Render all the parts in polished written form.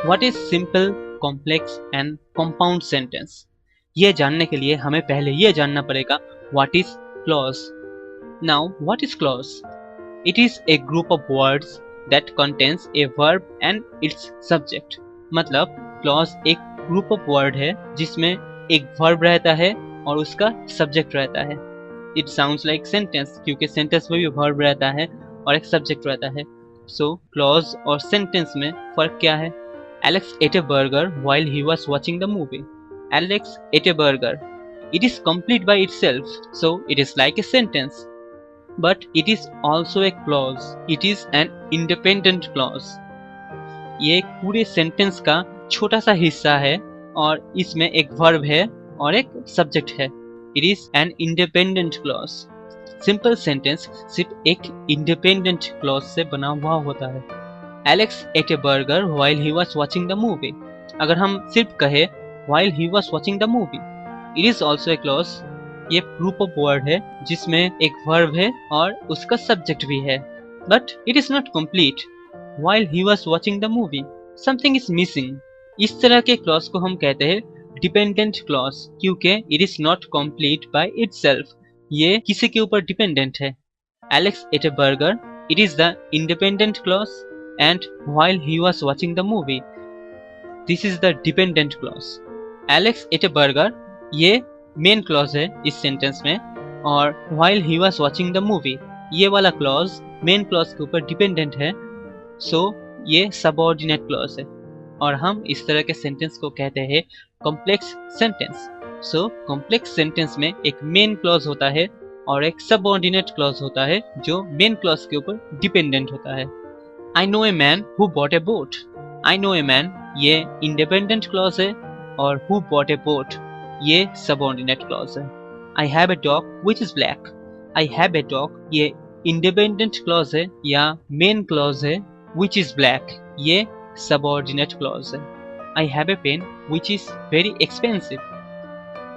What is simple, complex and compound sentence? ये जानने के लिए हमें पहले ये जानना पड़ेगा what is clause. Now what is clause? It is a group of words that contains a verb and it's subject. मतलब क्लॉज एक ग्रुप ऑफ वर्ड है जिसमें एक वर्ब रहता है और उसका सब्जेक्ट रहता है। इट साउंड्स लाइक सेंटेंस क्योंकि सेंटेंस में भी वर्ब रहता है और एक सब्जेक्ट रहता है। सो क्लॉज और सेंटेंस में फर्क क्या है? Alex ate a burger while he was watching the movie. Alex ate a burger. It is complete by itself, so it is like a sentence. But it is also a clause. It is an independent clause. ये एक पूरे sentence का छोटा सा हिस्सा है और इसमें एक वर्ब है और एक सब्जेक्ट है। It is an independent clause. Simple sentence सिर्फ एक इंडिपेंडेंट क्लॉज से बना हुआ होता है। Alex ate a burger while he was watching the movie. अगर हम सिर्फ कहे while he was watching the movie, it is also a clause. ये group of word है जिसमें एक verb है और उसका subject भी है। But it is not complete. While he was watching the movie, something is missing. इस तरह के clause को हम कहते हैं dependent clause क्योंकि it is not complete by itself. ये किसी के ऊपर dependent है। Alex ate a burger. It is the independent clause. And while he was watching the movie, this is the dependent clause. Alex ate a burger ये main clause है इस sentence में और while he was watching the movie ये वाला clause main clause के ऊपर dependent है, so ये subordinate clause है और हम इस तरह के sentence को कहते हैं complex sentence. So complex sentence में एक main clause होता है और एक subordinate clause होता है जो main clause के ऊपर dependent होता है। I know a man who bought a boat. I know a man ये independent clause है और who bought a boat ये subordinate clause है। I have a dog which is black. I have a dog ये independent clause है या main clause है which is black ये subordinate clause है। I have a pen which is very expensive.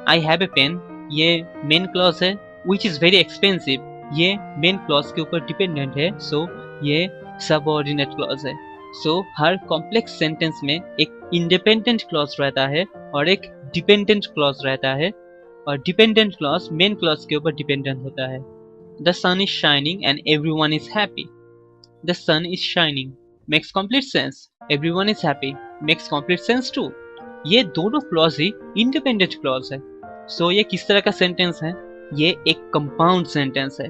I have a pen ये main clause है which is very expensive ये main clause के ऊपर dependent है, so ये सबऑर्डिनेट क्लॉज है। सो हर कॉम्प्लेक्स सेंटेंस में एक इंडिपेंडेंट क्लॉज रहता है और एक डिपेंडेंट क्लॉज रहता है और डिपेंडेंट क्लॉज मेन क्लॉज के ऊपर डिपेंडेंट होता है। The sun is shining and everyone is happy. The sun is shining makes complete sense, everyone is happy makes complete sense too. ये दोनों क्लॉज ही इंडिपेंडेंट क्लॉज है। सो ये किस तरह का सेंटेंस है? ये एक कंपाउंड सेंटेंस है।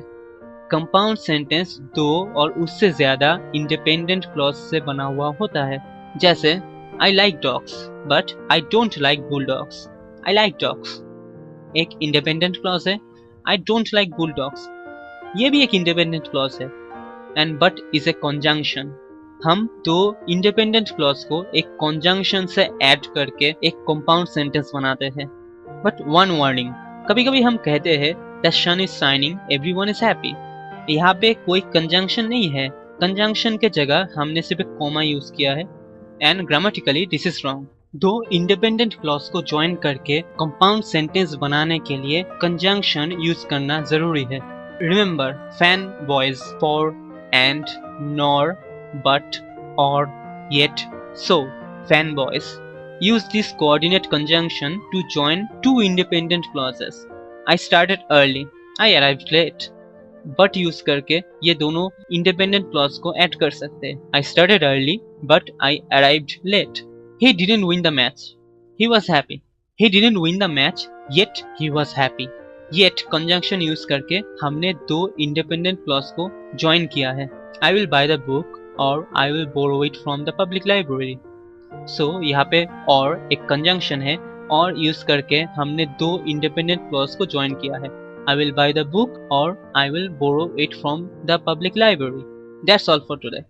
कंपाउंड सेंटेंस दो और उससे ज्यादा इंडिपेंडेंट क्लॉज से बना हुआ होता है। जैसे I like dogs but I don't like bulldogs. I like dogs एक इंडिपेंडेंट क्लॉज है। आई डोंट लाइक बुलडॉग्स ये भी एक इंडिपेंडेंट क्लॉज है। And but is a conjunction. हम दो इंडिपेंडेंट क्लॉज को एक कॉन्जंक्शन से ऐड करके एक कंपाउंड सेंटेंस बनाते हैं। बट वन वार्निंग, कभी कभी हम कहते हैं the sun is shining everyone is happy. यहाँ पे कोई कंजंक्शन नहीं है। कंजंक्शन के जगह हमने सिर्फ एक कॉमा यूज किया है and grammatically this is wrong. दो इंडिपेंडेंट क्लॉज को ज्वाइन करके कंपाउंड सेंटेंस बनाने के लिए कंजंक्शन यूज करना जरूरी है। Remember FANBOYS for and nor but और yet so FANBOYS use this coordinate conjunction to join two independent clauses. I started early, I arrived late. But use करके ये दोनों इंडिपेंडेंट क्लॉज को add कर सकते हैं। I started early, but I arrived late. He didn't win the match. He was happy. He didn't win the match, yet he was happy. Yet conjunction use करके हमने दो इंडिपेंडेंट क्लॉज को join किया है। I will buy the book or I will borrow it from the public library. So यहाँ पे और एक कंजंक्शन है और यूज करके हमने दो इंडिपेंडेंट क्लॉज को ज्वाइन किया है। I will buy the book or I will borrow it from the public library. That's all for today.